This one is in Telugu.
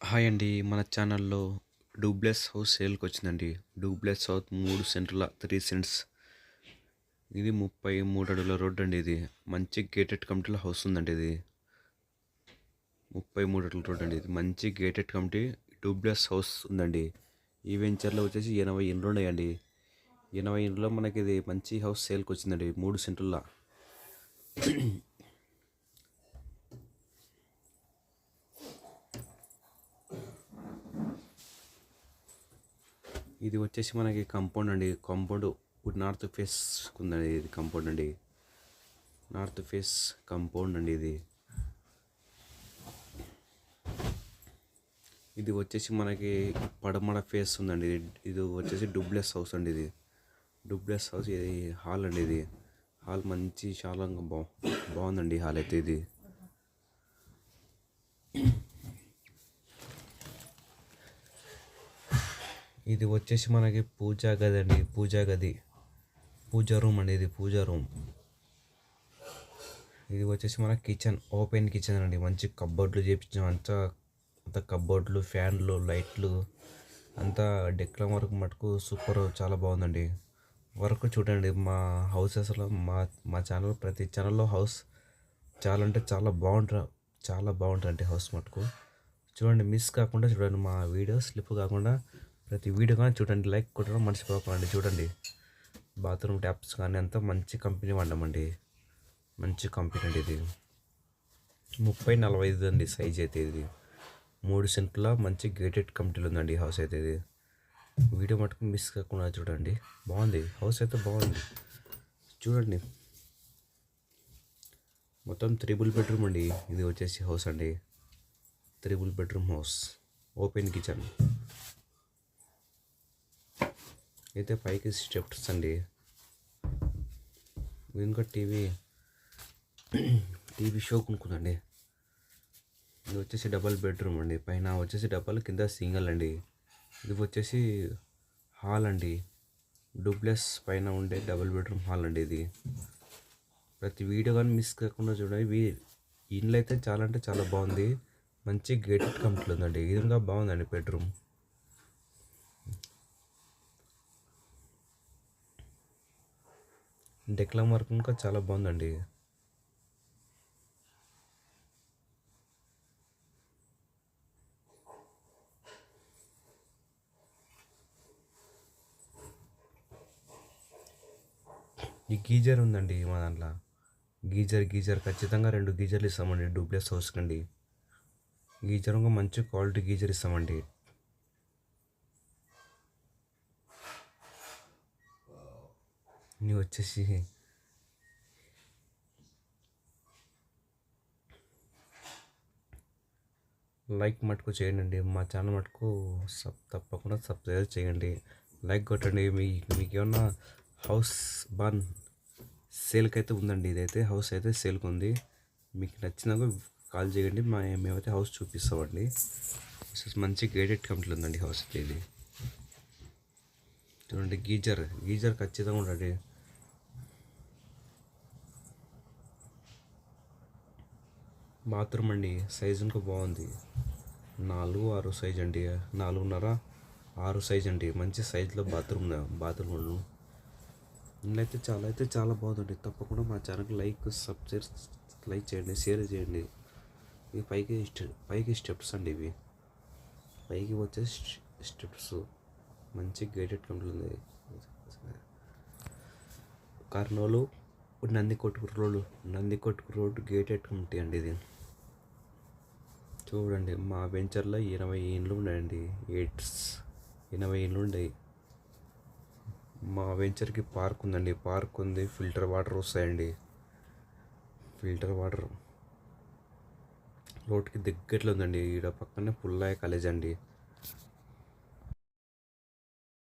హాయ్ అండి. మన ఛానల్‌లో డూప్లెక్స్ హౌస్ సేల్‌కి వచ్చిందండి. డూప్లెక్స్ హౌస్ 3 సెంట్ల 3 సెంట్స్. ఇది 33 అడుగుల రోడ్ అండి ఇది. మంచి గేటెడ్ కమ్యూనిటీలో హౌస్ ఉందండి ఇది. 33 అడుగుల రోడ్ అండి ఇది. మంచి గేటెడ్ కమ్యూనిటీ డూప్లెక్స్ హౌస్ ఉందండి. ఈ వెంచర్‌లో వచ్చేసి 80 ఇండ్లు ఉన్నాయండి. 80 ఇండ్లలో మనకి ఇది మంచి హౌస్ సేల్‌కి వచ్చిందండి 3 సెంట్ల. ఇది వచ్చేసి మనకి కాంపౌండ్ అండి. కాంపౌండ్ నార్త్ ఫేస్ ఉందండి ఇది కాంపౌండ్ అండి. నార్త్ ఫేస్ కాంపౌండ్ అండి ఇది. ఇది వచ్చేసి మనకి పడమర ఫేస్ ఉందండి. ఇది వచ్చేసి డూప్లెక్స్ హౌస్ అండి ఇది. డూప్లెక్స్ హౌస్ ఇది హాల్ అండి ఇది. హాల్ మంచి చాలా బాగుందండి హాల్ అయితే ఇది. ఇది వచ్చేసి మనకి పూజా గది అండి. పూజా గది, పూజా రూమ్ అండి ఇది. పూజా రూమ్. ఇది వచ్చేసి మన కిచెన్, ఓపెన్ కిచెన్ అండి. మంచి కబ్బోర్డ్లు చేపించాం. అంతా కబ్బోర్డ్లు, ఫ్యాన్లు, లైట్లు అంతా డెక్ల వరకు మటుకు సూపర్, చాలా బాగుందండి. వర్క్ చూడండి. మా హౌసెస్లో మా ఛానల్, ప్రతి ఛానల్లో హౌస్ చాలా అంటే చాలా బాగుంటుంది హౌస్ మటుకు. చూడండి, మిస్ కాకుండా చూడండి. మా వీడియో స్లిప్ కాకుండా ప్రతి వీడియో కానీ చూడండి. లైక్ కొట్టడం మర్చిపోకండి. చూడండి, బాత్రూమ్ ట్యాప్స్ కానీ అంతా మంచి కంపెనీ వాడామండి. మంచి కంపెనీ అండి ఇది. 30-45 అండి సైజ్ అయితే ఇది. 3 సెంట్ల మంచి గేటెడ్ కమిటీలు ఉందండి హౌస్ అయితే ఇది. వీడియో మటుకు మిస్ కాకుండా చూడండి. బాగుంది హౌస్ అయితే, బాగుంది చూడండి. మొత్తం 3 బెడ్రూమ్ అండి ఇది వచ్చేసి హౌస్ అండి. 3 బెడ్రూమ్ హౌస్, ఓపెన్ కిచెన్ అయితే. పైకి స్టెప్స్ అండి. ఇంకా టీవీ షో కొనుక్కుందండి. ఇది వచ్చేసి డబల్ బెడ్రూమ్ అండి. పైన వచ్చేసి డబల్, కింద సింగిల్ అండి. ఇది వచ్చేసి హాల్ అండి. డూప్లెక్స్ పైన ఉండే డబల్ బెడ్రూమ్ హాల్ అండి ఇది. ప్రతి వీడియో కానీ మిస్ కాకుండా చూడండి. ఇండ్లు అయితే చాలా అంటే చాలా బాగుంది. మంచి గేటెడ్ కమ్యూనిటీ ఉందండి. ఇది ఇంకా బాగుందండి బెడ్రూమ్. డెక్ల వర్క్ ఇంకా చాలా బాగుందండి. ఈ గీజర్ ఉందండి మా దాంట్లో. గీజర్ ఖచ్చితంగా 2 గీజర్లు ఇస్తామండి డూప్లెక్స్ హౌస్ కండి. గీజర్ ఇంకా మంచి క్వాలిటీ గీజర్ ఇస్తామండి. ఇది వచ్చేసి లైక్ మటుకు చేయండి. మా ఛానల్ మటుకు తప్పకుండా సబ్స్క్రైబ్ చేయండి. లైక్ కొట్టండి. మీకు ఏమన్నా హౌస్ సేల్కి అయితే ఉందండి. ఇదైతే హౌస్ అయితే సేల్కి ఉంది. మీకు నచ్చినాక కాల్ చేయండి. మేమైతే హౌస్ చూపిస్తామండి. మంచి గేటెడ్ కమిటీలు ఉందండి హౌస్ అయితే ఇది. చూడండి, గీజర్ ఖచ్చితంగా ఉండండి. బాత్రూమ్ అండి, సైజు ఇంకా బాగుంది. 4-6 సైజ్ అండి. 4.5-6 సైజ్ అండి. మంచి సైజులో బాత్రూమ్ ఇంట్లో అయితే చాలా బాగుందండి. తప్పకుండా మా ఛానల్కి లైక్ చేయండి, షేర్ చేయండి. ఇవి పైకి స్టెప్స్ అండి. ఇవి పైకి వచ్చే స్టెప్స్. మంచి గేటెడ్ కమిటీ ఉంది. Kurnool Nandikotkur road gated committee అండి ఇది. చూడండి, మా వెంచర్లో 20 ఇండ్లు ఉన్నాయండి. 80 ఇండ్లు ఉన్నాయి. మా వెంచర్కి పార్క్ ఉందండి. పార్క్ ఉంది. ఫిల్టర్ వాటర్ వస్తాయండి. ఫిల్టర్ వాటర్ రోడ్కి దగ్గరలో ఉందండి. ఈడ పక్కనే పుల్లాయ కాలేజ్ అండి.